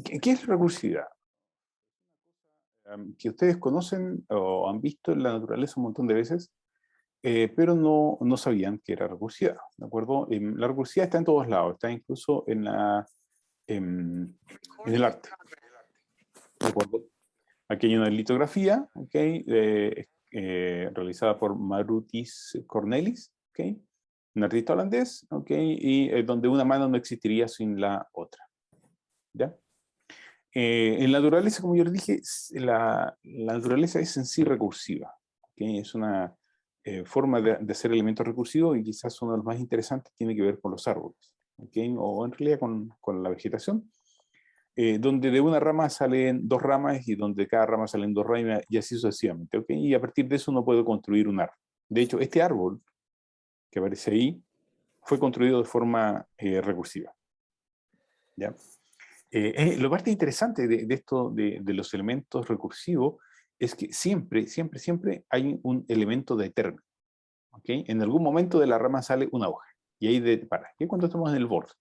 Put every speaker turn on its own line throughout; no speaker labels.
¿Qué es recursividad? Que ustedes conocen o han visto en la naturaleza un montón de veces, pero no sabían que era recursividad, ¿de acuerdo? La recursividad está en todos lados, está incluso en el arte, ¿de acuerdo? Aquí hay una litografía, ¿ok? Realizada por Marutis Cornelis, ¿ok? Un artista holandés, ¿ok? Y donde una mano no existiría sin la otra, ¿ya? En la naturaleza, como yo les dije, la naturaleza es en sí recursiva, ¿ok? Es una forma de hacer elementos recursivos y quizás uno de los más interesantes tiene que ver con los árboles, ¿ok? O en realidad con la vegetación, donde de una rama salen dos ramas y donde de cada rama salen dos ramas y así sucesivamente, ¿ok? Y a partir de eso uno puede construir un árbol. De hecho, este árbol que aparece ahí fue construido de forma recursiva, ¿ya? Lo parte interesante de esto, de los elementos recursivos, es que siempre hay un elemento de término, ¿ok? En algún momento de la rama sale una hoja, y ahí para, ¿ok? Cuando estamos en el borde,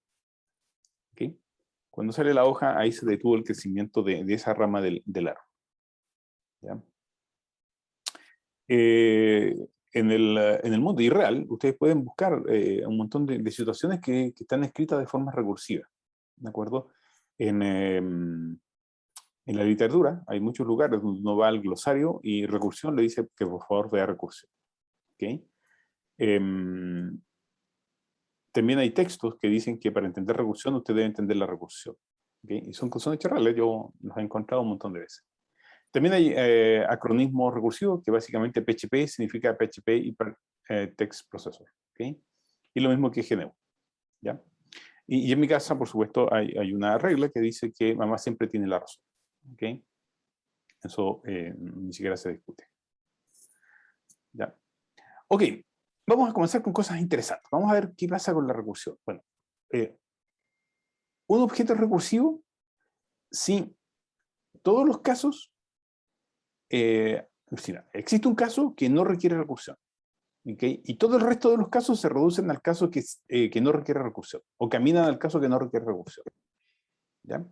¿ok? Cuando sale la hoja, ahí se detuvo el crecimiento de esa rama del árbol, ¿ya? En el mundo irreal, ustedes pueden buscar un montón de situaciones que están escritas de forma recursiva, ¿de acuerdo? En la literatura hay muchos lugares donde uno va al glosario y recursión le dice que por favor vea recursión, ¿ok? También hay textos que dicen que para entender recursión usted debe entender la recursión, ¿ok? Y son hechos reales, yo los he encontrado un montón de veces. También hay acronismos recursivos, que básicamente PHP significa PHP Hypertext Processor, ¿ok? Y lo mismo que GNU, ¿ya? Y en mi casa, por supuesto, hay una regla que dice que mamá siempre tiene la razón, ¿ok? Eso ni siquiera se discute, ¿ya? Ok, vamos a comenzar con cosas interesantes. Vamos a ver qué pasa con la recursión. Bueno, un objeto es recursivo si todos los casos, existe un caso que no requiere recursión, ¿okay? Y todo el resto de los casos se reducen al caso que no requiere recursión, o caminan al caso que no requiere recursión, ¿ya?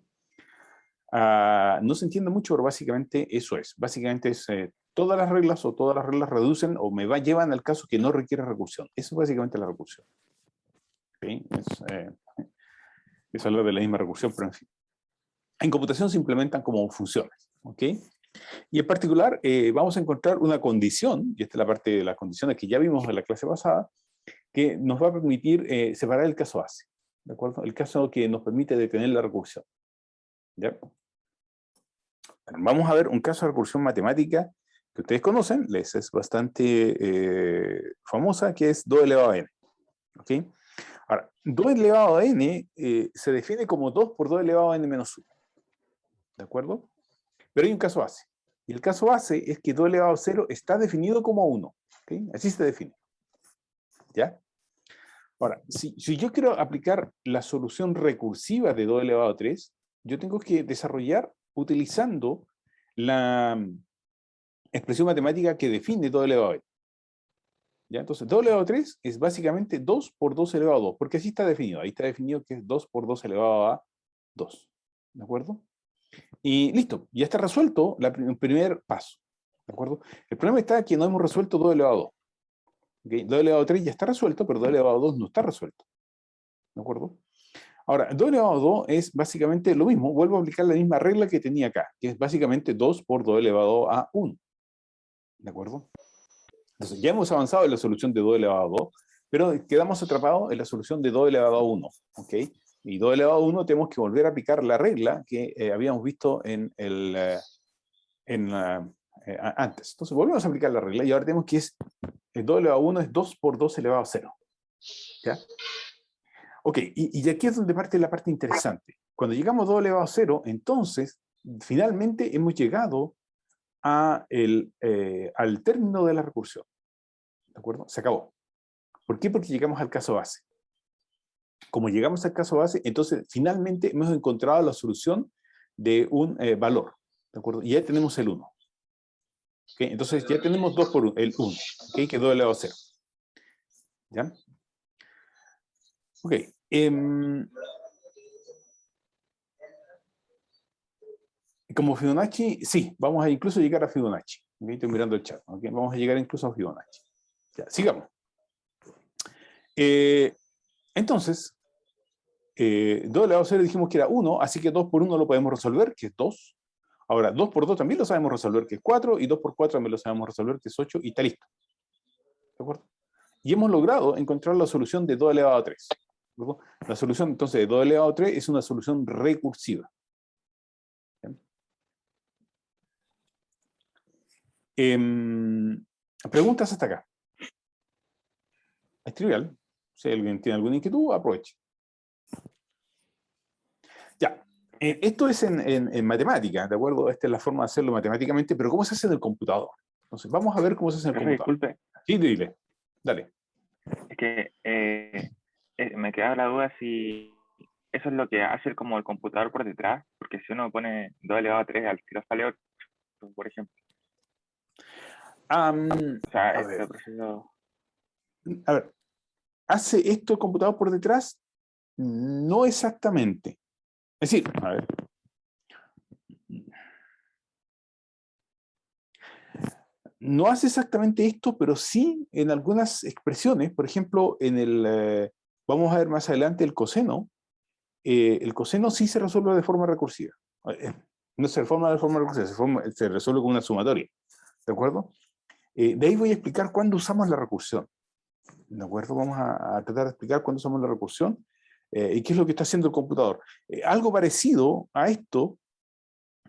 No se entiende mucho, pero básicamente eso es. Básicamente es todas las reglas reducen o llevan al caso que no requiere recursión. Eso es básicamente la recursión, ¿okay? Es hablar de la misma recursión, pero en fin. En computación se implementan como funciones, ¿ok? Y en particular vamos a encontrar una condición, y esta es la parte de las condiciones que ya vimos en la clase pasada, que nos va a permitir separar el caso base, ¿de acuerdo? El caso que nos permite detener la recursión, ¿ya? Bueno, vamos a ver un caso de recursión matemática que ustedes conocen, les es bastante famosa, que es 2 elevado a n, ¿ok? Ahora, 2 elevado a n se define como 2 por 2 elevado a n menos 1, ¿de acuerdo? Pero hay un caso base. Y el caso base es que 2 elevado a 0 está definido como 1. ¿Okay? Así se define. ¿Ya? Ahora, si yo quiero aplicar la solución recursiva de 2 elevado a 3, yo tengo que desarrollar utilizando la expresión matemática que define 2 elevado a n. ¿Ya? Entonces, 2 elevado a 3 es básicamente 2 por 2 elevado a 2, porque así está definido. Ahí está definido que es 2 por 2 elevado a 2. ¿De acuerdo? Y listo, ya está resuelto el primer paso, ¿de acuerdo? El problema está que no hemos resuelto 2 elevado a 2. ¿Okay? 2 elevado a 3 ya está resuelto, pero 2 elevado a 2 no está resuelto, ¿de acuerdo? Ahora, 2 elevado a 2 es básicamente lo mismo, vuelvo a aplicar la misma regla que tenía acá, que es básicamente 2 por 2 elevado a 1, ¿de acuerdo? Entonces, ya hemos avanzado en la solución de 2 elevado a 2, pero quedamos atrapados en la solución de 2 elevado a 1, ¿ok? Y 2 elevado a 1 tenemos que volver a aplicar la regla que habíamos visto antes. Entonces volvemos a aplicar la regla y ahora tenemos que el 2 elevado a 1 es 2 por 2 elevado a 0. ¿Ya? Ok, y aquí es donde parte la parte interesante. Cuando llegamos a 2 elevado a 0, entonces finalmente hemos llegado al término de la recursión. ¿De acuerdo? Se acabó. ¿Por qué? Porque llegamos al caso base. Como llegamos al caso base, entonces finalmente hemos encontrado la solución de un valor. ¿De acuerdo? Y ya tenemos el 1. ¿Okay? Entonces ya tenemos 2 por 1, el 1, ¿okay? Que es 2 elevado a 0. ¿Ya? Ok. Como Fibonacci, sí, vamos a incluso llegar a Fibonacci. ¿Okay? Estoy mirando el chat. ¿Okay? Vamos a llegar incluso a Fibonacci. Ya, sigamos. Entonces, 2 elevado a 0 dijimos que era 1, así que 2 por 1 lo podemos resolver, que es 2. Ahora, 2 por 2 también lo sabemos resolver, que es 4, y 2 por 4 también lo sabemos resolver, que es 8, y está listo. ¿De acuerdo? Y hemos logrado encontrar la solución de 2 elevado a 3. ¿De acuerdo? La solución, entonces, de 2 elevado a 3 es una solución recursiva. Preguntas hasta acá. Es trivial. Si alguien tiene alguna inquietud, aproveche. Ya. Esto es en matemática, ¿de acuerdo? Esta es la forma de hacerlo matemáticamente, pero ¿cómo se hace en el computador? Entonces, vamos a ver cómo se hace en el
Profe,
computador.
disculpe,
Sí, dile. Dale.
es que me quedaba la duda si eso es lo que hace como el computador por detrás, porque si uno pone 2 elevado a 3 al tiro sale 8, por ejemplo. O sea,
A
este
ver.
proceso...
A ver. ¿Hace esto el computador por detrás? No exactamente. Es decir, a ver. No hace exactamente esto, pero sí en algunas expresiones. Por ejemplo, vamos a ver más adelante el coseno. El coseno sí se resuelve de forma recursiva. No se reforma de forma recursiva, se resuelve con una sumatoria. ¿De acuerdo? De ahí voy a explicar cuándo usamos la recursión. ¿De acuerdo? Vamos a tratar de explicar cuándo usamos la recursión y qué es lo que está haciendo el computador. Algo parecido a esto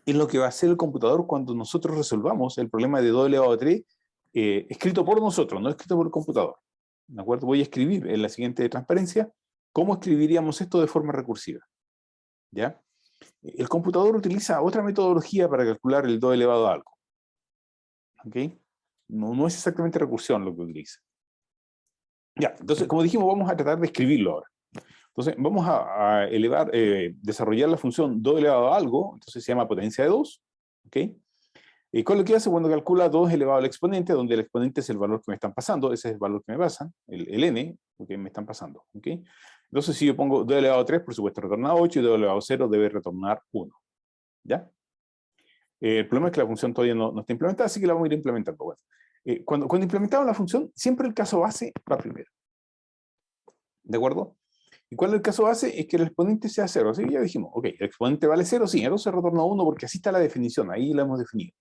es lo que va a hacer el computador cuando nosotros resolvamos el problema de 2 elevado a 3, escrito por nosotros, no escrito por el computador. ¿De acuerdo? Voy a escribir en la siguiente transparencia cómo escribiríamos esto de forma recursiva. ¿Ya? El computador utiliza otra metodología para calcular el 2 elevado a algo. ¿Ok? No es exactamente recursión lo que utiliza. Ya, entonces, como dijimos, vamos a tratar de escribirlo ahora. Entonces, vamos a desarrollar la función 2 elevado a algo, entonces se llama potencia de 2, ¿ok? ¿Y cuál es lo que hace cuando calcula 2 elevado al exponente, donde el exponente es el valor que me están pasando, ese es el valor que me pasan, el n, que me están pasando, ¿ok? Entonces, si yo pongo 2 elevado a 3, por supuesto retorna 8, y 2 elevado a 0 debe retornar 1, ¿ya? El problema es que la función todavía no está implementada, así que la vamos a ir implementando. Bueno, cuando implementamos la función, siempre el caso base va primero, ¿de acuerdo? ¿Y cuál es el caso base? Es que el exponente sea 0. Así que ya dijimos, ok, el exponente vale 0, sí, entonces retorna 1 porque así está la definición, ahí la hemos definido.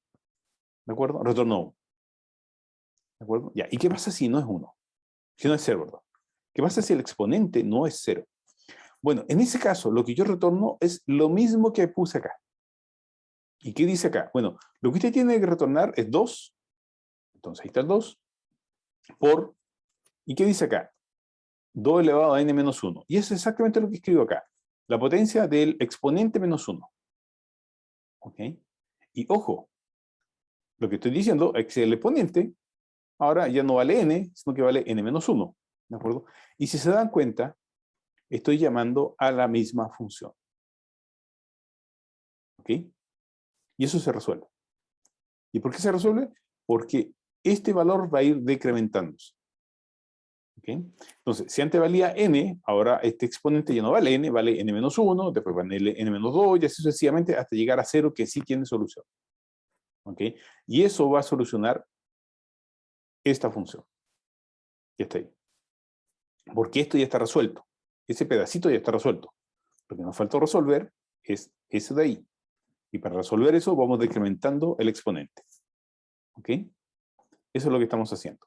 ¿De acuerdo? Retorna 1. ¿De acuerdo? Ya, ¿y qué pasa si no es 1? Si no es 0, perdón. ¿Qué pasa si el exponente no es 0? Bueno, en ese caso, lo que yo retorno es lo mismo que puse acá. ¿Y qué dice acá? Bueno, lo que usted tiene que retornar es 2. Entonces ahí está el 2. Por, ¿y qué dice acá? 2 elevado a n menos 1. Y eso es exactamente lo que escribo acá. La potencia del exponente menos 1. ¿Ok? Y ojo, lo que estoy diciendo es que el exponente ahora ya no vale n, sino que vale n menos 1. ¿De acuerdo? Y si se dan cuenta, estoy llamando a la misma función. ¿Ok? Y eso se resuelve. ¿Y por qué se resuelve? Porque este valor va a ir decrementándose. ¿Ok? Entonces, si antes valía n, ahora este exponente ya no vale n, vale n menos 1, después vale n menos 2, y así sucesivamente hasta llegar a 0, que sí tiene solución. ¿Ok? Y eso va a solucionar esta función. Ya está ahí. Porque esto ya está resuelto. Ese pedacito ya está resuelto. Lo que nos faltó resolver es ese de ahí. Y para resolver eso vamos decrementando el exponente. ¿Ok? Eso es lo que estamos haciendo.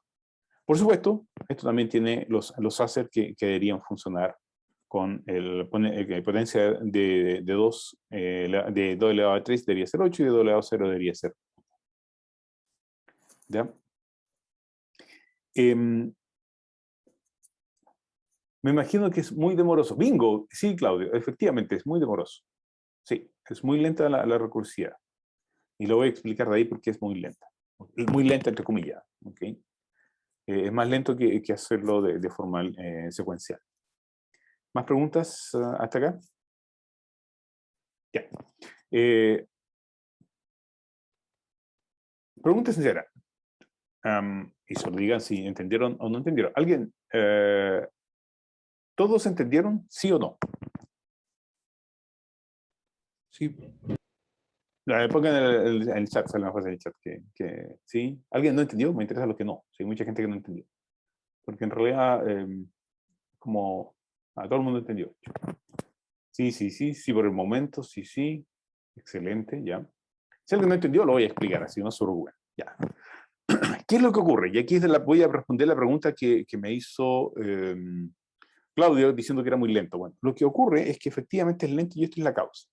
Por supuesto, esto también tiene los Hacer que deberían funcionar con potencia de 2 elevado a 3 debería ser 8 y de 2 elevado a 0 debería ser. ¿Ya? Me imagino que es muy demoroso. Bingo, sí, Claudio, efectivamente es muy demoroso. Sí, es muy lenta la recursividad. Y lo voy a explicar de ahí porque es muy lenta. Es muy lenta entre comillas. ¿Okay? Es más lento que hacerlo de forma secuencial. ¿Más preguntas hasta acá? Ya. Pregunta sincera. Y solo digan si entendieron o no entendieron. ¿Alguien? ¿Todos entendieron? ¿Sí o no?
Sí.
Pongan el chat, sale más fácil el chat. ¿Sí? ¿Alguien no entendió? Me interesa lo que no. Sí, hay mucha gente que no entendió. Porque en realidad, como a todo el mundo entendió. Sí, sí, sí, sí, por el momento, sí, sí. Excelente, ya. Si alguien no entendió, lo voy a explicar, así no se preocupen. Ya. ¿Qué es lo que ocurre? Y aquí voy a responder la pregunta que me hizo Claudio diciendo que era muy lento. Bueno, lo que ocurre es que efectivamente es lento y esto es la causa.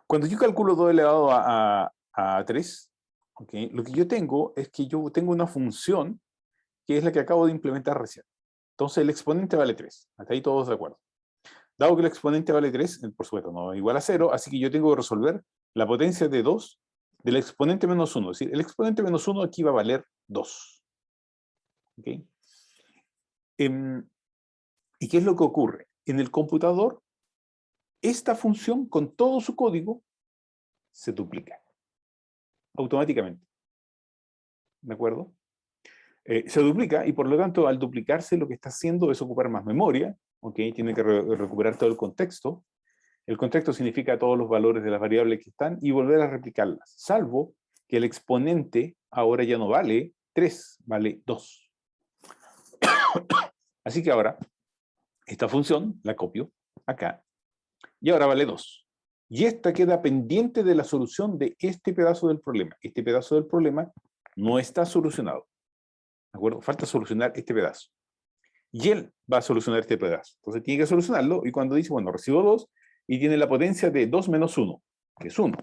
Cuando yo calculo 2 elevado a 3, ¿okay? Lo que yo tengo es que yo tengo una función que es la que acabo de implementar recién. Entonces el exponente vale 3. Hasta ahí todos de acuerdo. Dado que el exponente vale 3, por supuesto no es igual a 0, así que yo tengo que resolver la potencia de 2 del exponente menos 1. Es decir, el exponente menos 1 aquí va a valer 2. ¿Okay? ¿Y qué es lo que ocurre? En el computador, esta función con todo su código se duplica automáticamente. ¿De acuerdo? Se duplica y por lo tanto al duplicarse lo que está haciendo es ocupar más memoria, ¿ok? Tiene que recuperar todo el contexto. El contexto significa todos los valores de las variables que están y volver a replicarlas, salvo que el exponente ahora ya no vale 3, vale 2. Así que ahora esta función la copio acá y ahora vale 2. Y esta queda pendiente de la solución de este pedazo del problema. Este pedazo del problema no está solucionado. ¿De acuerdo? Falta solucionar este pedazo. Y él va a solucionar este pedazo. Entonces tiene que solucionarlo y cuando dice, bueno, recibo 2 y tiene la potencia de 2 menos 1, que es 1,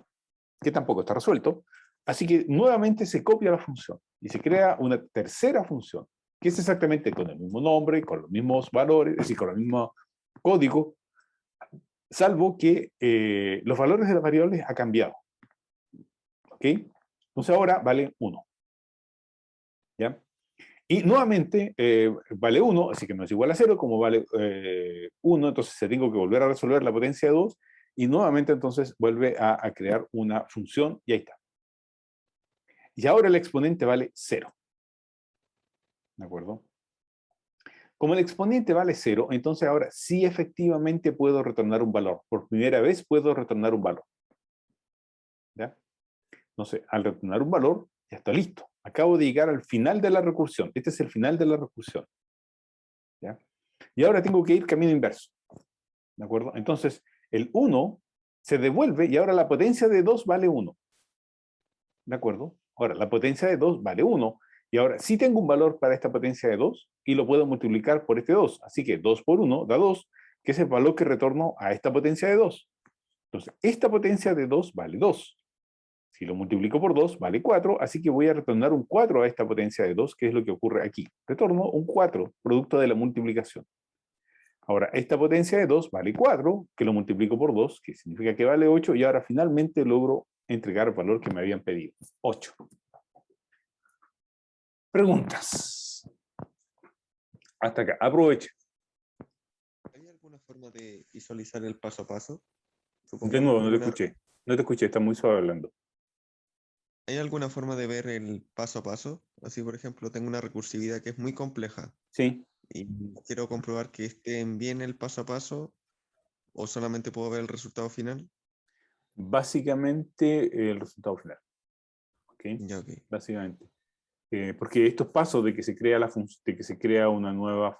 que tampoco está resuelto. Así que nuevamente se copia la función y se crea una tercera función, que es exactamente con el mismo nombre, con los mismos valores, es decir, con el mismo código, salvo que los valores de las variables han cambiado. ¿Ok? Entonces ahora vale 1. ¿Ya? Y nuevamente vale 1, así que no es igual a 0, como vale 1, entonces se tengo que volver a resolver la potencia de 2, y nuevamente entonces vuelve a crear una función, y ahí está. Y ahora el exponente vale 0. ¿De acuerdo? Como el exponente vale 0, entonces ahora sí efectivamente puedo retornar un valor. Por primera vez puedo retornar un valor. ¿Ya? Entonces, al retornar un valor, ya está listo. Acabo de llegar al final de la recursión. Este es el final de la recursión. ¿Ya? Y ahora tengo que ir camino inverso. ¿De acuerdo? Entonces, el 1 se devuelve y ahora la potencia de 2 vale 1. ¿De acuerdo? Ahora, la potencia de 2 vale 1. Y ahora sí tengo un valor para esta potencia de 2 y lo puedo multiplicar por este 2. Así que 2 por 1 da 2, que es el valor que retorno a esta potencia de 2. Entonces, esta potencia de 2 vale 2. Si lo multiplico por 2, vale 4, así que voy a retornar un 4 a esta potencia de 2, que es lo que ocurre aquí. Retorno un 4, producto de la multiplicación. Ahora, esta potencia de 2 vale 4, que lo multiplico por 2, que significa que vale 8, y ahora finalmente logro entregar el valor que me habían pedido, 8. Preguntas. Hasta acá, aproveche.
¿Hay alguna forma de visualizar el paso a paso?
De nuevo, no te escuché. No te escuché, está muy suave hablando.
¿Hay alguna forma de ver el paso a paso? Así, por ejemplo, tengo una recursividad que es muy compleja
Sí.
y quiero comprobar que estén bien el paso a paso, o solamente puedo ver el resultado final.
Básicamente el resultado final. ¿Ok?
Ya, ok.
Básicamente. Porque estos pasos de que se crea, de que se crea una nueva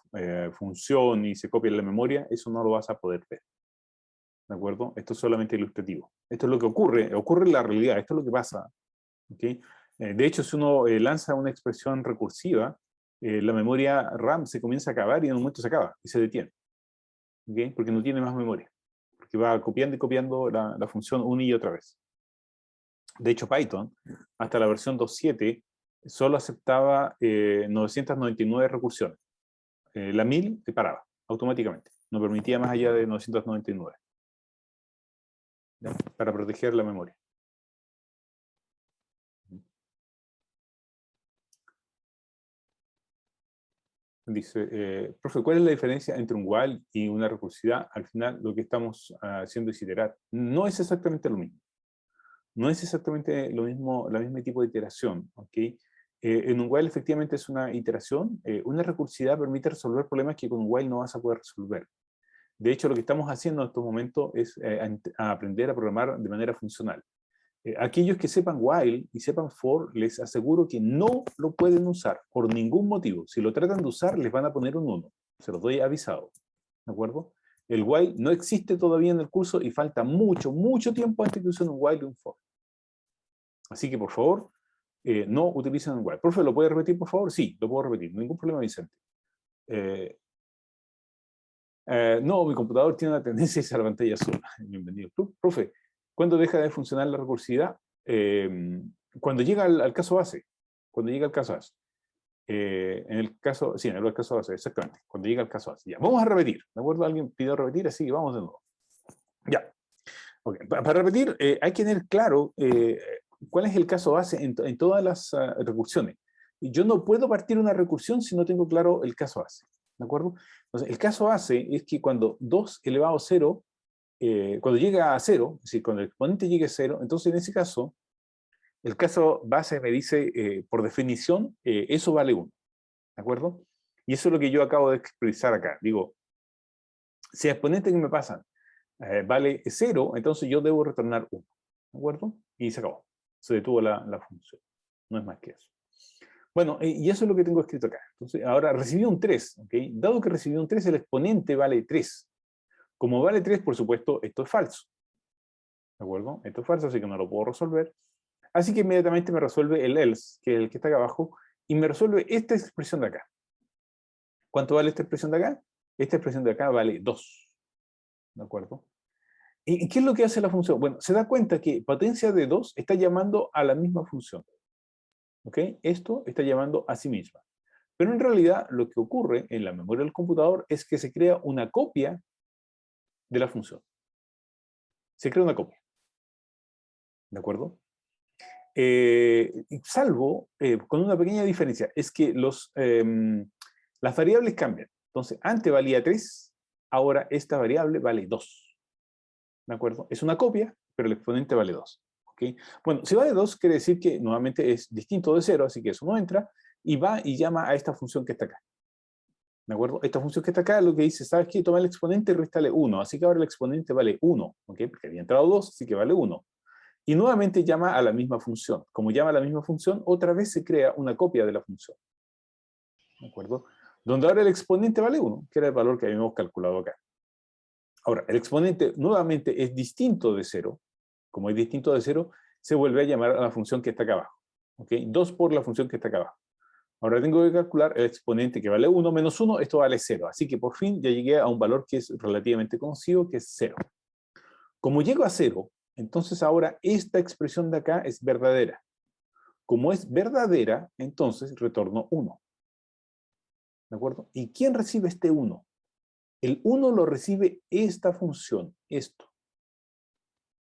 función y se copia en la memoria, eso no lo vas a poder ver. ¿De acuerdo? Esto es solamente ilustrativo. Esto es lo que ocurre en la realidad, esto es lo que pasa. ¿Okay? De hecho, si uno lanza una expresión recursiva, la memoria RAM se comienza a acabar y en un momento se acaba y se detiene. ¿Okay? Porque no tiene más memoria. Porque va copiando y copiando la función una y otra vez. De hecho, Python, hasta la versión 2.7, solo aceptaba 999 recursiones. La 1000 te paraba automáticamente. No permitía más allá de 999. ¿Ya? Para proteger la memoria. Dice, profe, ¿cuál es la diferencia entre un while y una recursividad? Al final lo que estamos haciendo es iterar. No es exactamente lo mismo. No es exactamente lo mismo, la misma tipo de iteración. ¿Okay? En un while efectivamente es una iteración. Una recursividad permite resolver problemas que con un while no vas a poder resolver. De hecho, lo que estamos haciendo en estos momentos es aprender a programar de manera funcional. Aquellos que sepan while y sepan for, les aseguro que no lo pueden usar por ningún motivo. Si lo tratan de usar, les van a poner un 1. Se los doy avisado. ¿De acuerdo? El while no existe todavía en el curso y falta mucho, mucho tiempo antes que usen un while y un for. Así que, por favor, no utilicen un while. Profe, ¿lo puede repetir, por favor? Sí, lo puedo repetir. Ningún problema, Vicente. No, mi computador tiene una tendencia a irse a la pantalla azul. Bienvenido. Profe, ¿cuándo deja de funcionar la recursividad? Cuando llega al caso base. Cuando llega al caso base. En el caso, sí, en el caso base, exactamente. Cuando llega al caso base. Ya, vamos a repetir. ¿De acuerdo? Alguien pidió repetir, así que vamos de nuevo. Ya. Okay. Para repetir, hay que tener claro cuál es el caso base en todas las recursiones. Y yo no puedo partir una recursión si no tengo claro el caso base. ¿De acuerdo? Entonces, el caso base es que cuando 2 elevado a 0, cuando llega a 0, es decir, cuando el exponente llegue a 0, entonces en ese caso, el caso base me dice, por definición, eso vale 1. ¿De acuerdo? Y eso es lo que yo acabo de expresar acá. Digo, si el exponente que me pasan vale 0, entonces yo debo retornar 1. ¿De acuerdo? Y se acabó. Se detuvo la función. No es más que eso. Bueno, y eso es lo que tengo escrito acá. Entonces, ahora recibí un 3. ¿Okay? Dado que recibí un 3, el exponente vale 3. Como vale 3, por supuesto, esto es falso. ¿De acuerdo? Esto es falso, así que no lo puedo resolver. Así que inmediatamente me resuelve el else, que es el que está acá abajo, y me resuelve esta expresión de acá. ¿Cuánto vale esta expresión de acá? Esta expresión de acá vale 2. ¿De acuerdo? ¿Y qué es lo que hace la función? Bueno, se da cuenta que potencia de 2 está llamando a la misma función. ¿Ok? Esto está llamando a sí misma. Pero en realidad lo que ocurre en la memoria del computador es que se crea una copia de la función. Se crea una copia. ¿De acuerdo? Salvo con una pequeña diferencia. Es que las variables cambian. Entonces, antes valía 3, ahora esta variable vale 2. ¿De acuerdo? Es una copia, pero el exponente vale 2. ¿Okay? Bueno, si vale 2, quiere decir que nuevamente es distinto de 0, así que eso no entra, y va y llama a esta función que está acá. ¿De acuerdo? Esta función que está acá lo que dice, ¿sabes qué? Toma el exponente y réstale 1, así que ahora el exponente vale 1, ¿ok? Porque había entrado 2, así que vale 1. Y nuevamente llama a la misma función. Como llama a la misma función, otra vez se crea una copia de la función. ¿De acuerdo? Donde ahora el exponente vale 1, que era el valor que habíamos calculado acá. Ahora, el exponente nuevamente es distinto de 0. Como es distinto de 0, se vuelve a llamar a la función que está acá abajo. ¿Ok? 2 por la función que está acá abajo. Ahora tengo que calcular el exponente que vale 1 menos 1, esto vale 0. Así que por fin ya llegué a un valor que es relativamente conocido, que es 0. Como llego a 0, entonces ahora esta expresión de acá es verdadera. Como es verdadera, entonces retorno 1. ¿De acuerdo? ¿Y quién recibe este 1? El 1 lo recibe esta función, esto.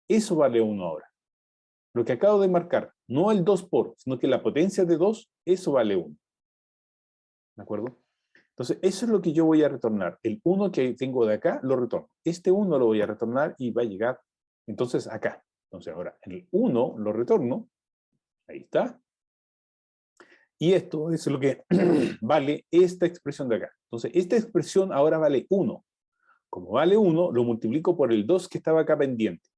Eso vale 1 ahora. Lo que acabo de marcar, no el 2 por, sino que la potencia de 2, eso vale 1. ¿De acuerdo? Entonces, eso es lo que yo voy a retornar. El 1 que tengo de acá, lo retorno. Este 1 lo voy a retornar y va a llegar, entonces, acá. Entonces, ahora, el 1 lo retorno. Ahí está. Y esto es lo que vale esta expresión de acá. Entonces, esta expresión ahora vale 1. Como vale 1, lo multiplico por el 2 que estaba acá pendiente.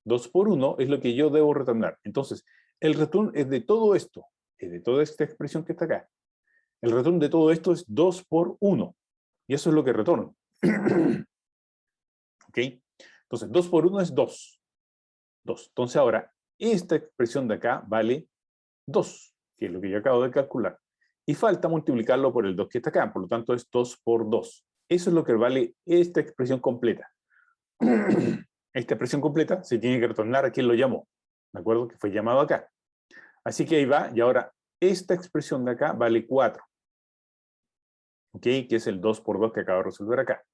2 por 1 es lo que yo debo retornar. Entonces, el return es de todo esto, es de toda esta expresión que está acá. El retorno de todo esto es 2 por 1. Y eso es lo que retorno. ¿Ok? Entonces, 2 por 1 es 2. 2. Entonces ahora, esta expresión de acá vale 2, que es lo que yo acabo de calcular. Y falta multiplicarlo por el 2 que está acá. Por lo tanto, es 2 por 2. Eso es lo que vale esta expresión completa. Esta expresión completa se tiene que retornar a quien lo llamó. ¿De acuerdo? Que fue llamado acá. Así que ahí va. Y ahora, esta expresión de acá vale 4. ¿Ok? Que es el 2 por 2 que acabo de resolver acá.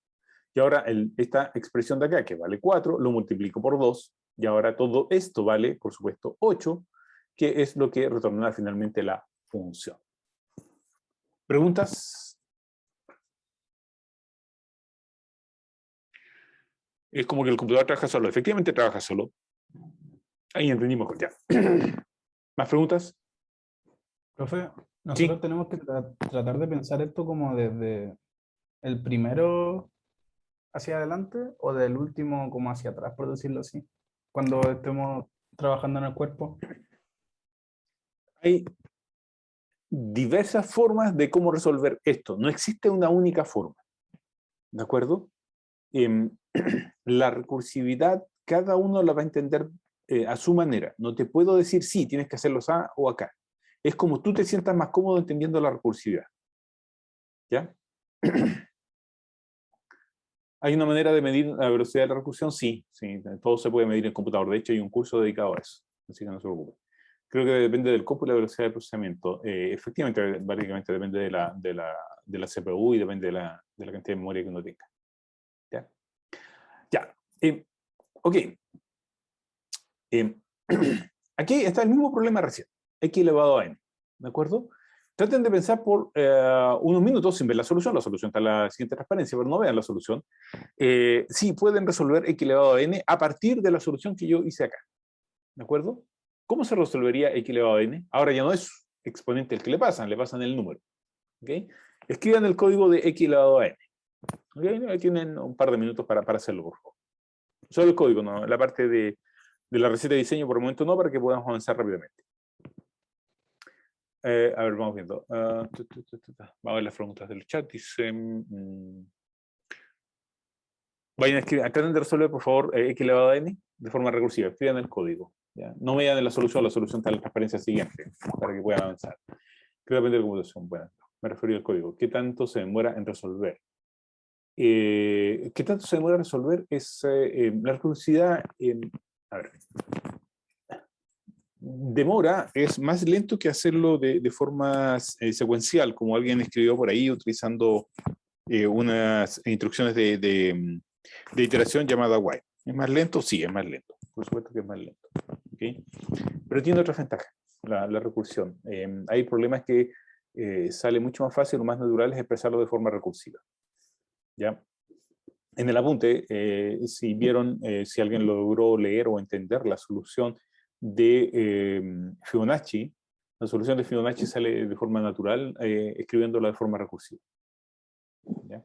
Y ahora esta expresión de acá, que vale 4, lo multiplico por 2. Y ahora todo esto vale, por supuesto, 8, que es lo que retorna finalmente la función. ¿Preguntas? Es como que el computador trabaja solo. Efectivamente trabaja solo. Ahí entendimos ya. ¿Más preguntas?
Profe, nosotros
Sí.
tenemos que tratar de pensar esto como desde el primero hacia adelante o del último como hacia atrás, por decirlo así. Cuando estemos trabajando en el cuerpo.
Hay diversas formas de cómo resolver esto. No existe una única forma. ¿De acuerdo? La recursividad, cada uno la va a entender a su manera. No te puedo decir, sí, tienes que hacerlo acá o acá. Es como tú te sientas más cómodo entendiendo la recursividad. ¿Ya? ¿Hay una manera de medir la velocidad de la recursión? Sí, sí, todo se puede medir en el computador. De hecho, hay un curso dedicado a eso, así que no se preocupe. Creo que depende del cómputo y la velocidad de procesamiento. Efectivamente, básicamente depende de la CPU y depende de la cantidad de memoria que uno tenga. ¿Ya? Ya. Ok. Aquí está el mismo problema recién. X elevado a n. ¿De acuerdo? Traten de pensar por unos minutos sin ver la solución. La solución está en la siguiente transparencia, pero no vean la solución. Sí, pueden resolver x elevado a n a partir de la solución que yo hice acá. ¿De acuerdo? ¿Cómo se resolvería x elevado a n? Ahora ya no es exponente el que le pasan el número. ¿Okay? Escriban el código de x elevado a n. ¿Okay? Ahí tienen un par de minutos para hacerlo, por favor. Solo el código, ¿no? La parte de la receta de diseño por el momento no, para que podamos avanzar rápidamente. A ver, vamos viendo. Vamos a ver las preguntas del chat. Dicen... vayan a escribir, traten de resolver, por favor, x elevado a n de forma recursiva. Escriban el código. ¿Ya? No vean en la solución está en la transparencia siguiente, para que puedan avanzar. ¿Qué depende de la computación? Bueno, me referí al código. ¿Qué tanto se demora en resolver? ¿Qué tanto se demora en resolver? Es la recursividad. A ver. Demora es más lento que hacerlo de forma secuencial, como alguien escribió por ahí utilizando unas instrucciones de iteración llamada while. ¿Es más lento? Sí, es más lento. Por supuesto que es más lento. ¿Okay? Pero tiene otra ventaja, la recursión. Hay problemas que sale mucho más fácil o más natural es expresarlo de forma recursiva. ¿Ya? En el apunte, si vieron, si alguien logró leer o entender la solución de Fibonacci, la solución de Fibonacci sale de forma natural escribiéndola de forma recursiva. ¿Ya?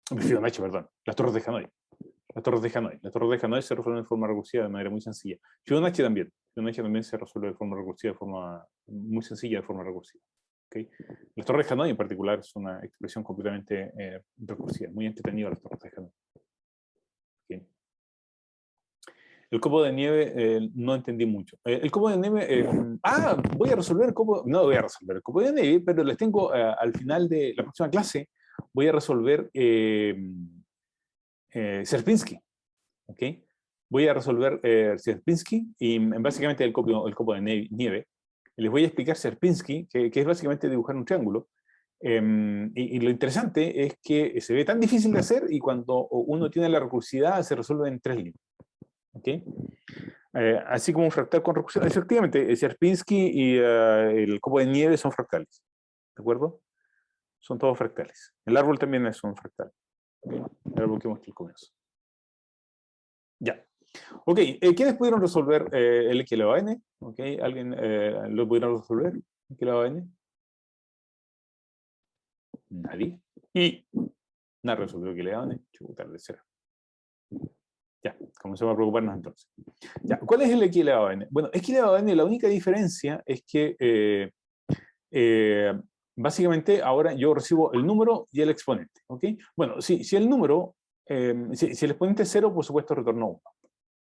Fibonacci, perdón, las torres de Hanoi. Las torres de Hanoi se resuelven de forma recursiva de manera muy sencilla. Fibonacci también se resuelve de forma recursiva, de forma muy sencilla, de forma recursiva. ¿Okay? Las torres de Hanoi en particular es una expresión completamente recursiva, muy entretenida las torres de Hanoi. ¿Okay? El copo de nieve no entendí mucho. El copo de nieve, voy a resolver el copo, no voy a resolver el copo de nieve, pero les tengo al final de la próxima clase, voy a resolver Sierpinski. ¿Okay? Voy a resolver Sierpinski y básicamente el copo de nieve. Les voy a explicar Sierpinski, que es básicamente dibujar un triángulo. Y lo interesante es que se ve tan difícil de hacer y cuando uno tiene la recursividad se resuelve en 3 líneas. ¿Okay? Así como un fractal con recursión. Efectivamente, Sierpinski y el copo de nieve son fractales. ¿De acuerdo? Son todos fractales. El árbol también es un fractal. ¿Okay? El árbol que mostré al comienzo. Ya. Ok, ¿quiénes pudieron resolver el x elevado a n? Okay. ¿Alguien lo pudieron resolver? ¿X elevado a n? Nadie. Y nada resolvió x elevado a n. Chuta, de cero. Ya, comencemos a preocuparnos entonces. Ya, ¿cuál es el x elevado a n? Bueno, x elevado a n, la única diferencia es que básicamente ahora yo recibo el número y el exponente. ¿Ok? Bueno, si el número, si el exponente es 0, por supuesto retorno 1.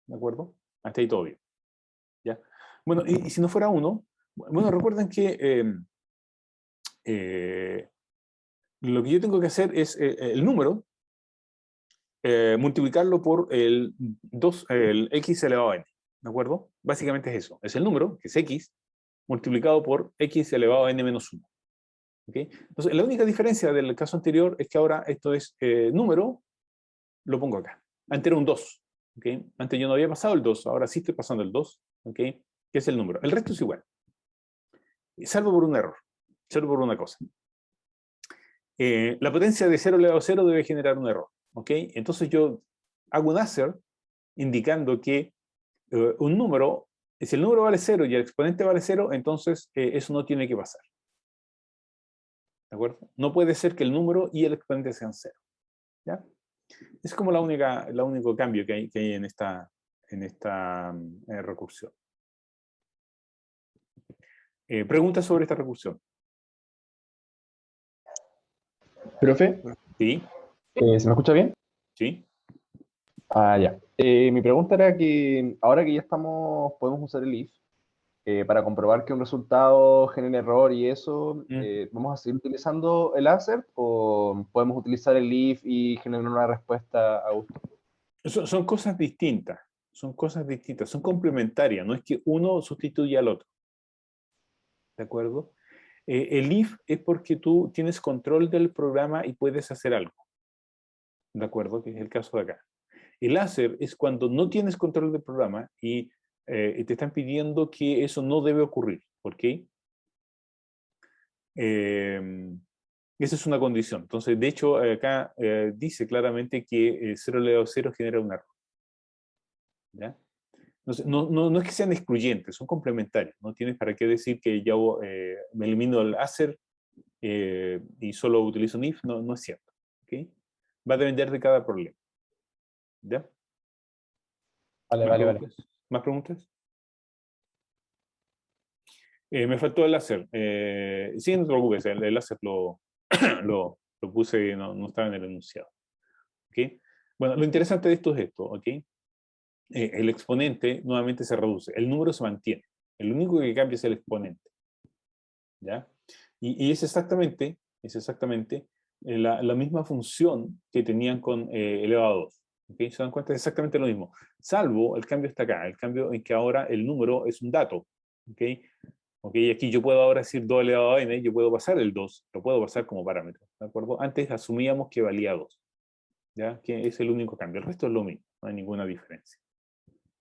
¿De acuerdo? Hasta ahí todo bien. ¿Ya? Bueno, y si no fuera 1, bueno, recuerden que lo que yo tengo que hacer es el número, multiplicarlo por el x elevado a n. ¿De acuerdo? Básicamente es eso. Es el número, que es x, multiplicado por x elevado a n menos 1. ¿Okay? Entonces, la única diferencia del caso anterior es que ahora esto es número, lo pongo acá. Antes era un 2. ¿Okay? Antes yo no había pasado el 2, ahora sí estoy pasando el 2, ¿okay? Que es el número. El resto es igual. Salvo por un error, salvo por una cosa. La potencia de 0 elevado a 0 debe generar un error. ¿Okay? Entonces yo hago un assert indicando que un número, si el número vale 0 y el exponente vale 0, entonces eso no tiene que pasar. ¿De acuerdo? No puede ser que el número y el exponente sean 0. ¿Ya? Es como el único cambio que hay en esta recursión. ¿Preguntas sobre esta recursión?
Profe,
¿Sí?
¿se me escucha bien?
¿Sí?
Ah, ya. Mi pregunta era que ahora que ya podemos usar el if para comprobar que un resultado genera error y eso, ¿vamos a seguir utilizando el assert o podemos utilizar el if y generar una respuesta a gusto?
Son cosas distintas, son complementarias, no es que uno sustituya al otro. ¿De acuerdo? El if es porque tú tienes control del programa y puedes hacer algo. ¿De acuerdo? Que es el caso de acá. El assert es cuando no tienes control del programa y te están pidiendo que eso no debe ocurrir. ¿Por qué? Esa es una condición. Entonces, de hecho, acá dice claramente que 0 elevado a 0 genera un error. ¿Ya? Entonces, no es que sean excluyentes, son complementarios. No tienes para qué decir que yo me elimino el assert y solo utilizo un if. No es cierto. ¿Okay? Va a depender de cada problema. ¿Ya?
Vale.
¿Más preguntas? Me faltó el láser. Sí, no te preocupes, el láser lo puse, no estaba en el enunciado. ¿Okay? Bueno, lo interesante de esto es esto. ¿Okay? El exponente nuevamente se reduce, el número se mantiene. El único que cambia es el exponente. ¿Ya? Y es exactamente la misma función que tenían con elevado a 2. ¿Okay? Se dan cuenta, es exactamente lo mismo. Salvo, el cambio está acá, el cambio en que ahora el número es un dato. ¿Okay? Okay, aquí yo puedo ahora decir 2 elevado a n, yo puedo pasar el 2, lo puedo pasar como parámetro, ¿de acuerdo? Antes asumíamos que valía 2, ¿ya? Que es el único cambio, el resto es lo mismo, no hay ninguna diferencia,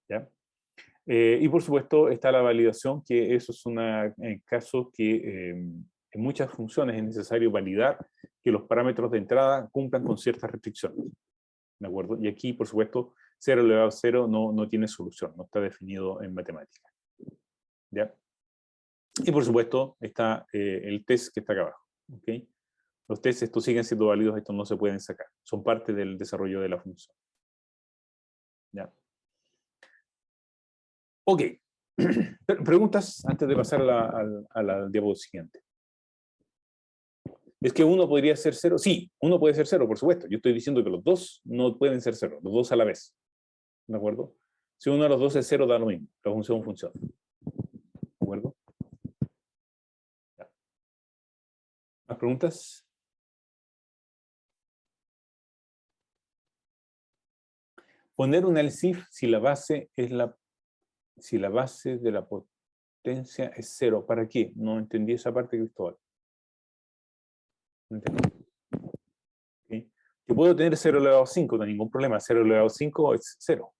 ¿ya? Y por supuesto está la validación, que eso es un caso que en muchas funciones es necesario validar que los parámetros de entrada cumplan con ciertas restricciones, ¿de acuerdo? Y aquí, por supuesto, 0 elevado a 0 no tiene solución, no está definido en matemática, ¿ya? Y por supuesto está el test que está acá abajo. ¿Okay? Los tests, estos siguen siendo válidos, estos no se pueden sacar. Son parte del desarrollo de la función. ¿Ya? Ok. Preguntas antes de pasar a la diapositiva siguiente. ¿Es que uno podría ser 0? Sí, uno puede ser 0, por supuesto. Yo estoy diciendo que los dos no pueden ser 0, los dos a la vez. ¿De acuerdo? Si uno de los dos es 0, da lo mismo. La función funciona. ¿De acuerdo? ¿Más preguntas? Poner un else if si la base de la potencia es 0. ¿Para qué? No entendí esa parte, Cristóbal. No entendí. ¿Okay? Yo puedo tener 0 elevado a 5, no hay ningún problema. 0 elevado a 5 es 0.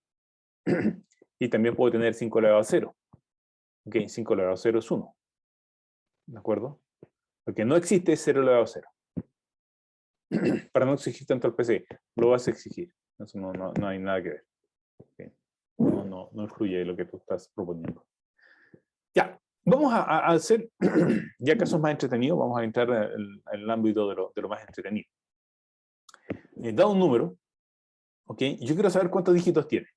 Y también puedo tener 5 elevado a 0. ¿Okay? 5 elevado a 0 es 1. ¿De acuerdo? Lo que no existe es 0 elevado a 0. Para no exigir tanto al PC, lo vas a exigir. Eso no hay nada que ver. ¿Okay? No influye lo que tú estás proponiendo. Ya, vamos a hacer ya casos más entretenidos, vamos a entrar en el ámbito de lo más entretenido. Dado un número, ¿ok? Yo quiero saber cuántos dígitos tiene.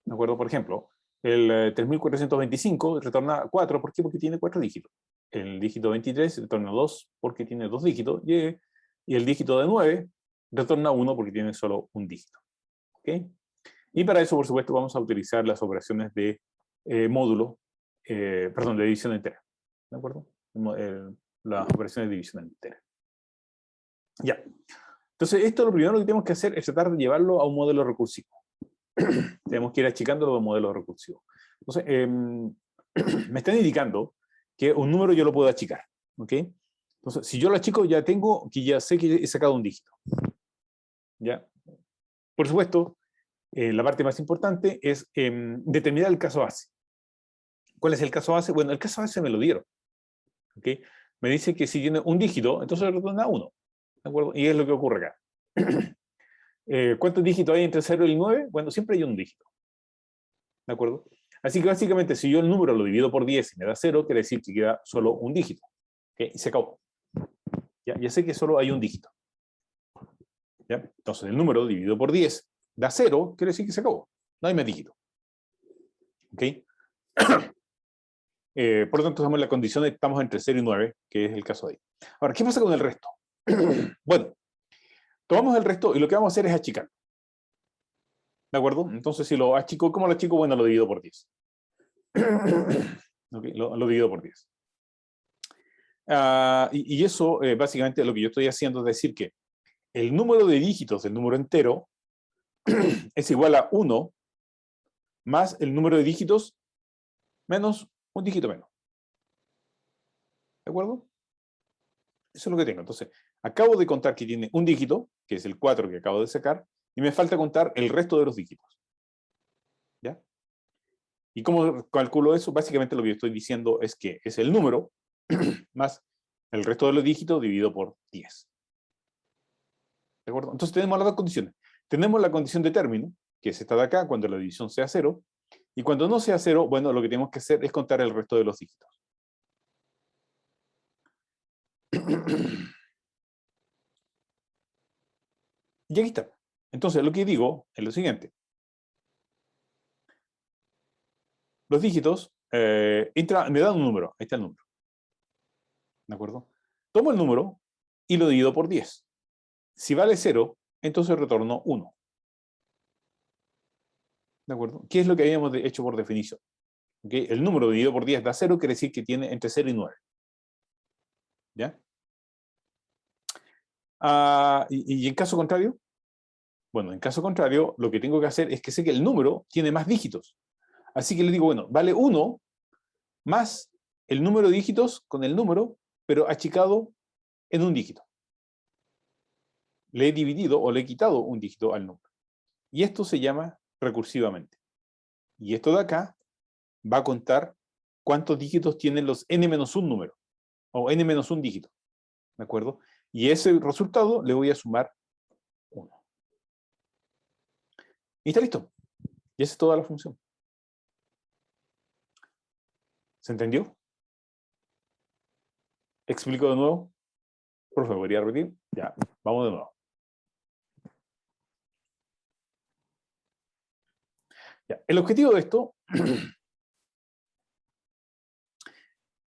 ¿De acuerdo? Por ejemplo, el 3425 retorna 4, ¿por qué? Porque tiene 4 dígitos. El dígito 23 retorna 2 porque tiene 2 dígitos, y el dígito de 9 retorna 1 porque tiene solo un dígito. ¿Ok? Y para eso, por supuesto, vamos a utilizar las operaciones de módulo, de división entera. ¿De acuerdo? Las operaciones de división entera. Ya. Entonces, esto lo primero que tenemos que hacer es tratar de llevarlo a un modelo recursivo. Tenemos que ir achicándolo a un modelo recursivo. Entonces, me están indicando que un número yo lo puedo achicar. ¿Ok? Entonces, si yo lo achico, ya sé que he sacado un dígito. ¿Ya? Por supuesto, la parte más importante es determinar el caso base. ¿Cuál es el caso base? Bueno, el caso base me lo dieron. ¿Okay? Me dice que si tiene un dígito, entonces retorna 1. ¿De acuerdo? Y es lo que ocurre acá. ¿Cuántos dígitos hay entre 0 y 9? Bueno, siempre hay un dígito. ¿De acuerdo? Así que básicamente, si yo el número lo divido por 10 y me da 0, quiere decir que queda solo un dígito. ¿Okay? Y se acabó. Ya sé que solo hay un dígito. ¿Ya? Entonces, el número dividido por 10 da 0, quiere decir que se acabó. No hay más dígitos. ¿Ok? Por lo tanto, estamos en la condición de que estamos entre 0 y 9, que es el caso de ahí. Ahora, ¿qué pasa con el resto? Bueno, tomamos el resto y lo que vamos a hacer es achicar. ¿De acuerdo? Entonces, si lo achico, ¿cómo lo achico? Bueno, lo divido por 10. Okay, lo divido por 10. Y eso, básicamente, lo que yo estoy haciendo es decir que el número de dígitos del número entero es igual a 1 más el número de dígitos menos un dígito menos. ¿De acuerdo? Eso es lo que tengo. Entonces, acabo de contar que tiene un dígito, que es el 4 que acabo de sacar, y me falta contar el resto de los dígitos. ¿Ya? ¿Y cómo calculo eso? Básicamente lo que yo estoy diciendo es que es el número más el resto de los dígitos dividido por 10. ¿De acuerdo? Entonces tenemos las dos condiciones. Tenemos la condición de término, que es esta de acá, cuando la división sea 0, y cuando no sea 0, bueno, lo que tenemos que hacer es contar el resto de los dígitos. Y aquí está. Entonces, lo que digo es lo siguiente. Los dígitos, me dan un número. Ahí está el número. ¿De acuerdo? Tomo el número y lo divido por 10. Si vale 0, entonces retorno 1. ¿De acuerdo? ¿Qué es lo que habíamos hecho por definición? ¿Okay? El número dividido por 10 da 0, quiere decir que tiene entre 0 y 9. ¿Ya? ¿Y en caso contrario? Bueno, en caso contrario, lo que tengo que hacer es que sé que el número tiene más dígitos. Así que le digo, bueno, vale 1 más el número de dígitos con el número, pero achicado en un dígito. Le he dividido o le he quitado un dígito al número. Y esto se llama recursivamente. Y esto de acá va a contar cuántos dígitos tienen los n-1 números, o n-1 dígito. ¿De acuerdo? Y ese resultado le voy a sumar 1. Y está listo. Y esa es toda la función. ¿Se entendió? ¿Explico de nuevo? Por favor, ¿podría repetir? Ya, vamos de nuevo. Ya. El objetivo de esto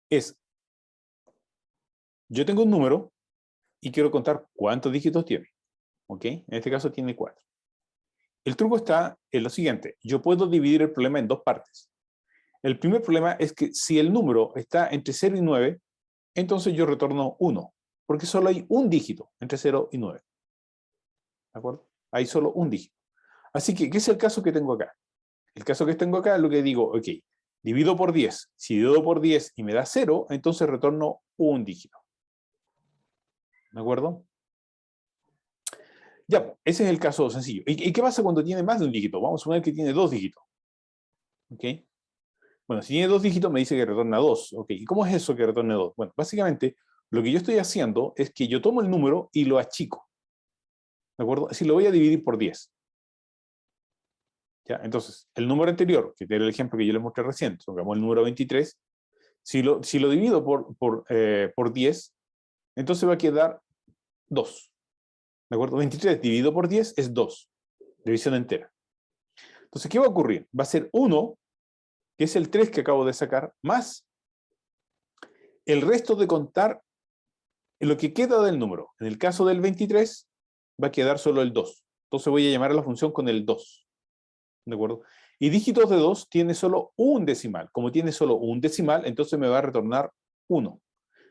es, yo tengo un número y quiero contar cuántos dígitos tiene. ¿Ok? En este caso tiene 4. El truco está en lo siguiente. Yo puedo dividir el problema en dos partes. El primer problema es que si el número está entre 0 y 9, entonces yo retorno 1, porque solo hay un dígito entre 0 y 9. ¿De acuerdo? Hay solo un dígito. Así que, ¿qué es el caso que tengo acá? El caso que tengo acá es lo que digo, ok, divido por 10. Si divido por 10 y me da 0, entonces retorno un dígito. ¿De acuerdo? Ya, ese es el caso sencillo. ¿Y qué pasa cuando tiene más de un dígito? Vamos a suponer que tiene 2 dígitos. ¿Ok? Bueno, si tiene 2 dígitos me dice que retorna 2. ¿Ok? ¿Y cómo es eso que retorne 2? Bueno, básicamente lo que yo estoy haciendo es que yo tomo el número y lo achico. ¿De acuerdo? Así lo voy a dividir por 10. ¿Ya? Entonces, el número anterior, que era el ejemplo que yo les mostré recién, supongamos el número 23, si lo divido por 10, entonces va a quedar 2. ¿De acuerdo? 23 dividido por 10 es 2. División entera. Entonces, ¿qué va a ocurrir? Va a ser 1, que es el 3 que acabo de sacar, más el resto de contar lo que queda del número. En el caso del 23, va a quedar solo el 2. Entonces voy a llamar a la función con el 2. ¿De acuerdo? Y dígitos de 2 tiene solo un decimal. Como tiene solo un decimal, entonces me va a retornar 1.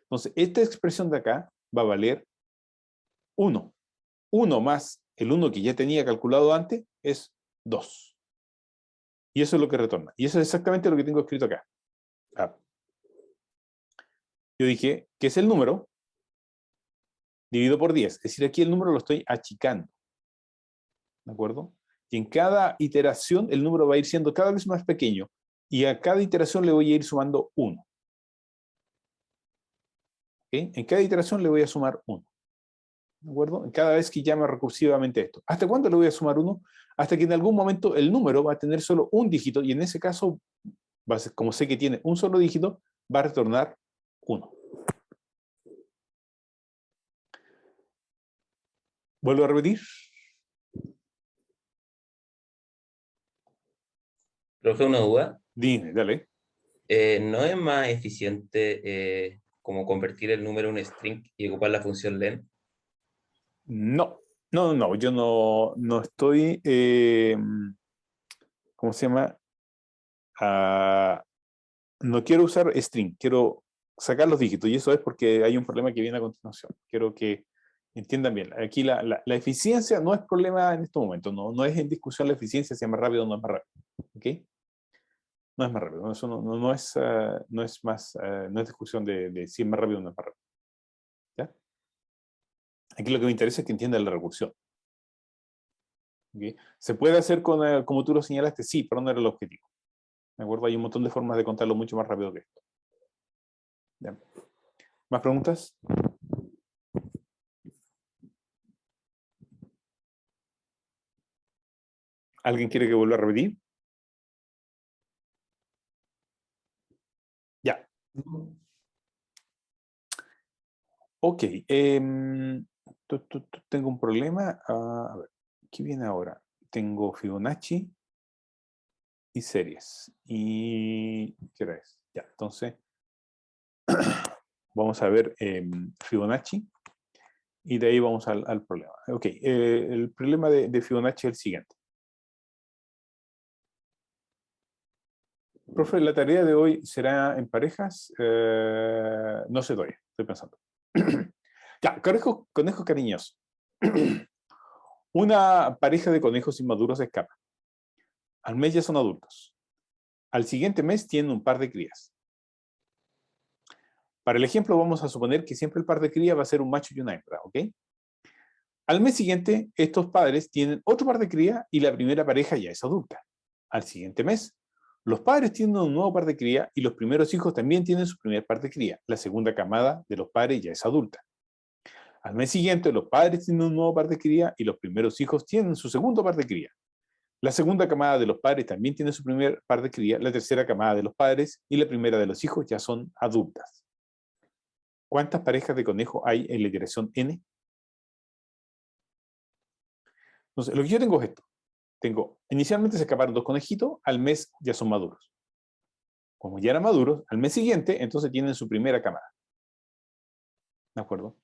Entonces, esta expresión de acá va a valer 1. 1 más el 1 que ya tenía calculado antes es 2. Y eso es lo que retorna. Y eso es exactamente lo que tengo escrito acá. Yo dije que es el número dividido por 10. Es decir, aquí el número lo estoy achicando. ¿De acuerdo? Y en cada iteración el número va a ir siendo cada vez más pequeño. Y a cada iteración le voy a ir sumando 1. ¿Okay? En cada iteración le voy a sumar 1. ¿De acuerdo? Cada vez que llame recursivamente esto. ¿Hasta cuándo le voy a sumar 1? Hasta que en algún momento el número va a tener solo un dígito y en ese caso, como sé que tiene un solo dígito, va a retornar 1. Vuelvo a repetir.
Profe, una duda.
Dime, dale.
¿No es más eficiente como convertir el número en un string y ocupar la función len?
No, no, yo no estoy, ¿cómo se llama? Ah, no quiero usar string, quiero sacar los dígitos y eso es porque hay un problema que viene a continuación. Quiero que entiendan bien. Aquí la eficiencia no es problema en este momento, no es en discusión la eficiencia, si es más rápido o no es más rápido. ¿Ok? No es más rápido, eso no es más, no es discusión de si es más rápido o no es más rápido. ¿Ya? Aquí lo que me interesa es que entiendan la recursión. ¿Okay? ¿Se puede hacer con, como tú lo señalaste? Sí, pero no era el objetivo. ¿De acuerdo? Hay un montón de formas de contarlo mucho más rápido que esto. ¿Ya? ¿Más preguntas? ¿Alguien quiere que vuelva a repetir? Ya. Ok. Tengo un problema. A ver, ¿qué viene ahora? Tengo Fibonacci y series. ¿Y qué hora es? Ya, entonces vamos a ver Fibonacci y de ahí vamos al problema. Ok, el problema de Fibonacci es el siguiente. Profe, la tarea de hoy será en parejas. No sé todavía, estoy pensando. Ya, conejos cariñosos. Una pareja de conejos inmaduros escapa. Al mes ya son adultos. Al siguiente mes tienen un par de crías. Para el ejemplo vamos a suponer que siempre el par de crías va a ser un macho y una hembra, ¿ok? Al mes siguiente, estos padres tienen otro par de cría y la primera pareja ya es adulta. Al siguiente mes, los padres tienen un nuevo par de cría y los primeros hijos también tienen su primer par de cría. La segunda camada de los padres ya es adulta. Al mes siguiente, los padres tienen un nuevo par de cría y los primeros hijos tienen su segundo par de cría. La segunda camada de los padres también tiene su primer par de cría. La tercera camada de los padres y la primera de los hijos ya son adultas. ¿Cuántas parejas de conejo hay en la iteración n? Entonces, lo que yo tengo es esto. Inicialmente se escaparon 2 conejitos, al mes ya son maduros. Como ya eran maduros, al mes siguiente, entonces tienen su primera camada. ¿De acuerdo?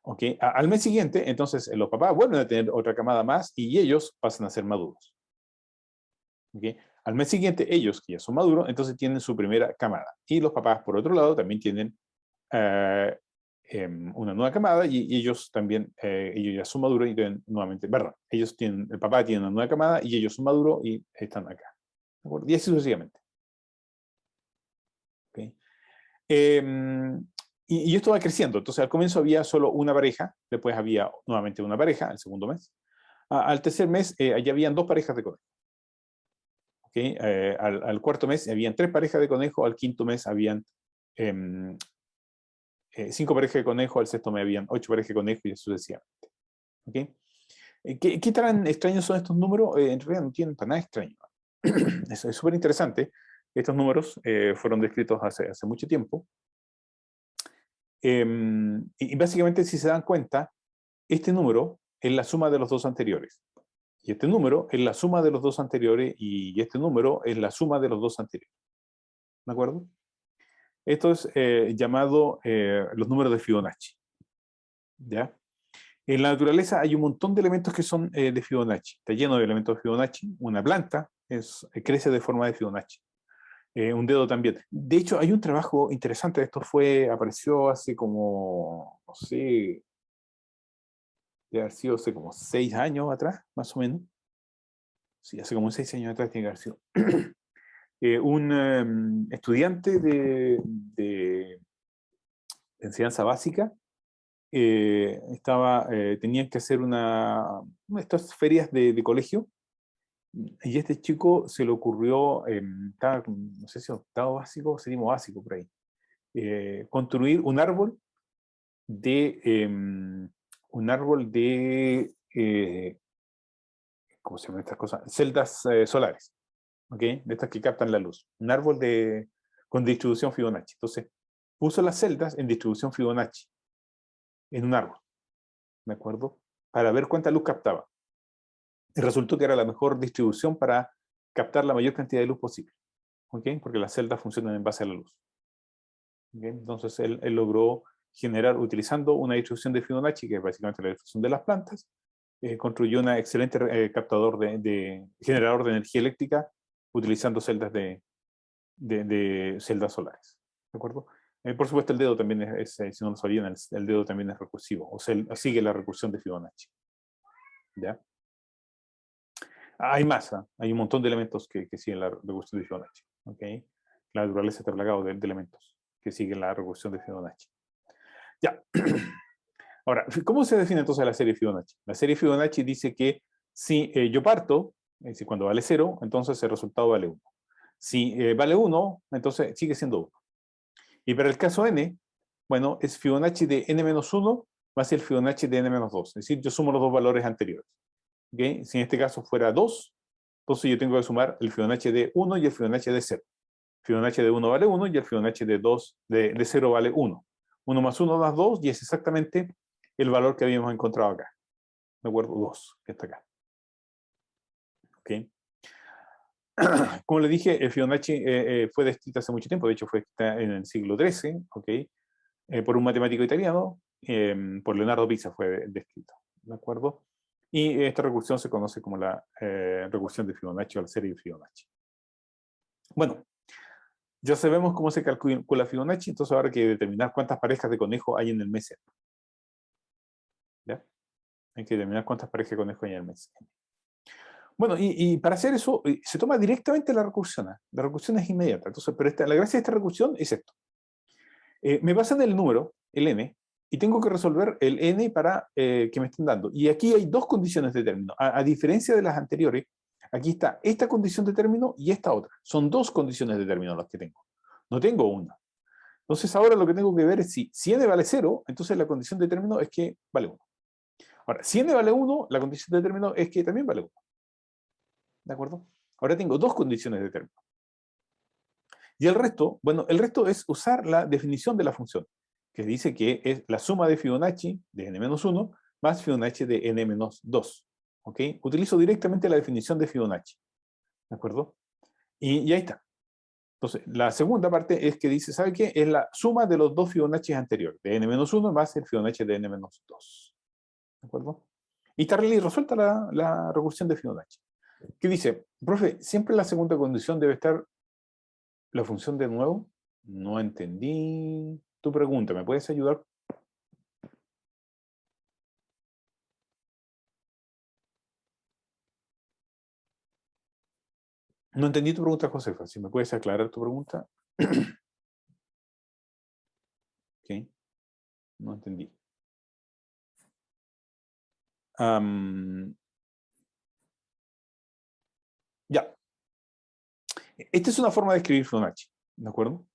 Ok, al mes siguiente, entonces los papás vuelven a tener otra camada más y ellos pasan a ser maduros. Okay. Al mes siguiente, ellos que ya son maduros, entonces tienen su primera camada. Y los papás, por otro lado, también tienen una nueva camada y ellos también, ellos ya son maduros y tienen nuevamente, perdón, el papá tiene una nueva camada y ellos son maduros y están acá. ¿De acuerdo? Y así sucesivamente. Okay. Y esto va creciendo. Entonces, al comienzo había solo una pareja, después había nuevamente una pareja, al segundo mes. Al tercer mes, allá habían 2 parejas de conejos. ¿Okay? Al cuarto mes habían 3 parejas de conejos, al quinto mes habían 5 parejas de conejos, al sexto mes habían 8 parejas de conejos y así sucesivamente. ¿Okay? ¿Qué tan extraños son estos números? En realidad no tienen para nada extraño. Es súper interesante. Estos números fueron descritos hace mucho tiempo. Y básicamente, si se dan cuenta, este número es la suma de los 2 anteriores. Y este número es la suma de los 2 anteriores y este número es la suma de los 2 anteriores. ¿De acuerdo? Esto es llamado los números de Fibonacci. ¿Ya? En la naturaleza hay un montón de elementos que son de Fibonacci. Está lleno de elementos de Fibonacci. Una planta crece de forma de Fibonacci. Un dedo también. De hecho, hay un trabajo interesante. Esto apareció hace como, no sé, debe haber sido hace como 6 años atrás, más o menos. Sí, hace como 6 años atrás tiene que haber sido. Un estudiante de enseñanza básica tenían que hacer estas ferias de colegio, y este chico se le ocurrió, no sé si octavo básico o séptimo básico por ahí, construir un árbol de ¿cómo se llaman estas cosas? Celdas solares, ¿ok? De estas que captan la luz. Un árbol con distribución Fibonacci. Entonces, puso las celdas en distribución Fibonacci, en un árbol, ¿de acuerdo? Para ver cuánta luz captaba. Y resultó que era la mejor distribución para captar la mayor cantidad de luz posible. ¿Ok? Porque las celdas funcionan en base a la luz. ¿Ok? Entonces él logró generar, utilizando una distribución de Fibonacci, que es básicamente la distribución de las plantas, construyó un excelente captador generador de energía eléctrica utilizando celdas de celdas solares. ¿De acuerdo? Por supuesto, el dedo también si no lo sabían, el dedo también es recursivo, o sea, sigue la recursión de Fibonacci. ¿Ya? Hay más, hay un montón de elementos que siguen la recursión de Fibonacci. ¿Okay? La naturaleza está plagada de elementos que siguen la recursión de Fibonacci. Ya. Ahora, ¿cómo se define entonces la serie Fibonacci? La serie Fibonacci dice que si yo parto, es decir, cuando vale 0, entonces el resultado vale 1. Si vale 1, entonces sigue siendo 1. Y para el caso n, bueno, es Fibonacci de n-1 más el Fibonacci de n-2. Es decir, yo sumo los dos valores anteriores. ¿Okay? Si en este caso fuera 2, entonces yo tengo que sumar el Fibonacci de 1 y el Fibonacci de 0. Fibonacci de 1 vale 1 y el Fibonacci de 0 vale 1. 1 más 1 más 2 y es exactamente el valor que habíamos encontrado acá. ¿De acuerdo? 2, que está acá. ¿Ok? Como le dije, el Fibonacci fue descrito hace mucho tiempo, de hecho fue escrita en el siglo XIII, ¿ok? Por un matemático italiano, por Leonardo Pisa fue descrito. ¿De acuerdo? Y esta recursión se conoce como la recursión de Fibonacci o la serie de Fibonacci. Bueno, ya sabemos cómo se calcula Fibonacci, entonces ahora hay que determinar cuántas parejas de conejo hay en el mes. ¿Ya? Hay que determinar cuántas parejas de conejo hay en el mes. Bueno, y para hacer eso, se toma directamente la recursión. La recursión es inmediata. Entonces, pero la gracia de esta recursión es esto. Me pasan el número, el n, y tengo que resolver el n para que me estén dando. Y aquí hay dos condiciones de término. A diferencia de las anteriores, aquí está esta condición de término y esta otra. Son dos condiciones de término las que tengo. No tengo una. Entonces ahora lo que tengo que ver es si n vale 0, entonces la condición de término es que vale 1. Ahora, si n vale 1, la condición de término es que también vale 1. ¿De acuerdo? Ahora tengo dos condiciones de término. Y el resto, bueno, el resto es usar la definición de la función, que dice que es la suma de Fibonacci de n-1 más Fibonacci de n-2. ¿Ok? Utilizo directamente la definición de Fibonacci. ¿De acuerdo? Y ahí está. Entonces, la segunda parte es que dice, ¿sabe qué? Es la suma de los dos Fibonacci anteriores, de n-1 más el Fibonacci de n-2. ¿De acuerdo? Y está resuelta la recursión de Fibonacci. ¿Qué dice? Profe, ¿siempre en la segunda condición debe estar la función de nuevo? No entendí tu pregunta. ¿Me puedes ayudar? No entendí tu pregunta, Josefa. Si me puedes aclarar tu pregunta. Ok. No entendí. Ya. Esta es una forma de escribir Fibonacci. ¿De acuerdo?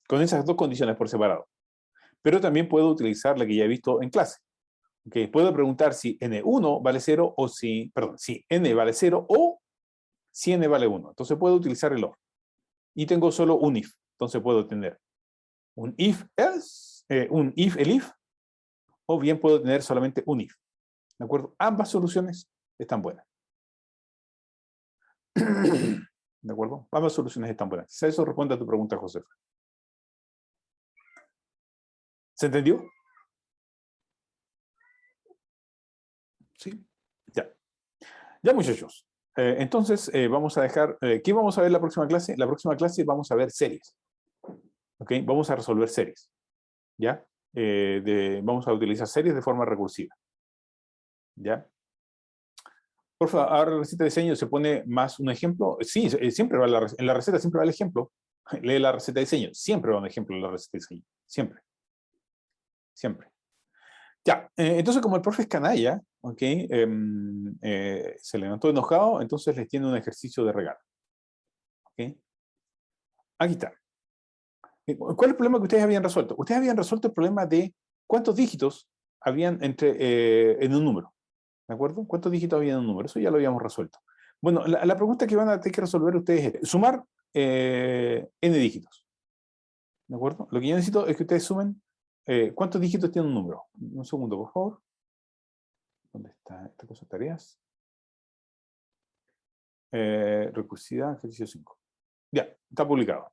Con esas dos condiciones por separado. Pero también puedo utilizar la que ya he visto en clase. Okay. Puedo preguntar si n1 vale 0 o si n vale 0 o si n vale 1. Entonces puedo utilizar el OR. Y tengo solo un if. Entonces puedo tener un if else, un if el if, o bien puedo tener solamente un if. ¿De acuerdo? Ambas soluciones están buenas. ¿De acuerdo? Ambas soluciones están buenas. Quizá eso responde a tu pregunta, Josefa. ¿Se entendió? Sí. Ya. Ya, muchachos. Entonces, vamos a dejar... ¿qué vamos a ver la próxima clase? La próxima clase vamos a ver series. ¿Ok? Vamos a resolver series. ¿Ya? Vamos a utilizar series de forma recursiva. ¿Ya? Por favor, ahora la receta de diseño se pone más un ejemplo. Sí, siempre va en la receta siempre va el ejemplo. Lee la receta de diseño. Siempre va un ejemplo en la receta de diseño. Siempre. Siempre. Ya, entonces como el profe es canalla, ¿ok? Se levantó enojado, entonces les tiene un ejercicio de regalo. ¿Ok? Aquí está. ¿Cuál es el problema que ustedes habían resuelto? Ustedes habían resuelto el problema de cuántos dígitos habían en un número. ¿De acuerdo? ¿Cuántos dígitos había en un número? Eso ya lo habíamos resuelto. Bueno, la pregunta que van a tener que resolver ustedes es sumar n dígitos. ¿De acuerdo? Lo que yo necesito es que ustedes sumen cuántos dígitos tiene un número. Un segundo, por favor. ¿Dónde está esta cosa de tareas? recursividad, ejercicio 5. Ya, está publicado.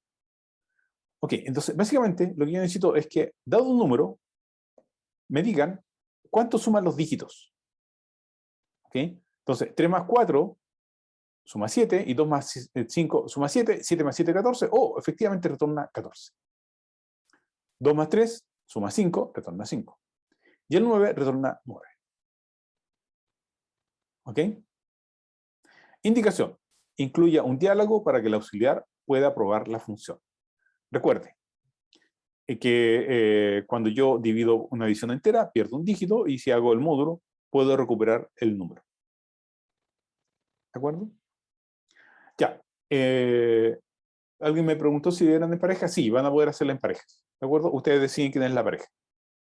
Ok, entonces, básicamente, lo que yo necesito es que, dado un número, me digan cuánto suman los dígitos. ¿Ok? Entonces, 3 más 4 suma 7, y 2 más 5 suma 7, 7 más 7, 14, o efectivamente retorna 14. 2 más 3 suma 5, retorna 5. Y el 9 retorna 9. ¿Ok? Indicación. Incluya un diálogo para que el auxiliar pueda probar la función. Recuerde que cuando yo divido una división entera, pierdo un dígito, y si hago el módulo, puedo recuperar el número. ¿De acuerdo? Ya. Alguien me preguntó si eran en pareja. Sí, van a poder hacerla en parejas. ¿De acuerdo? Ustedes deciden quién es la pareja.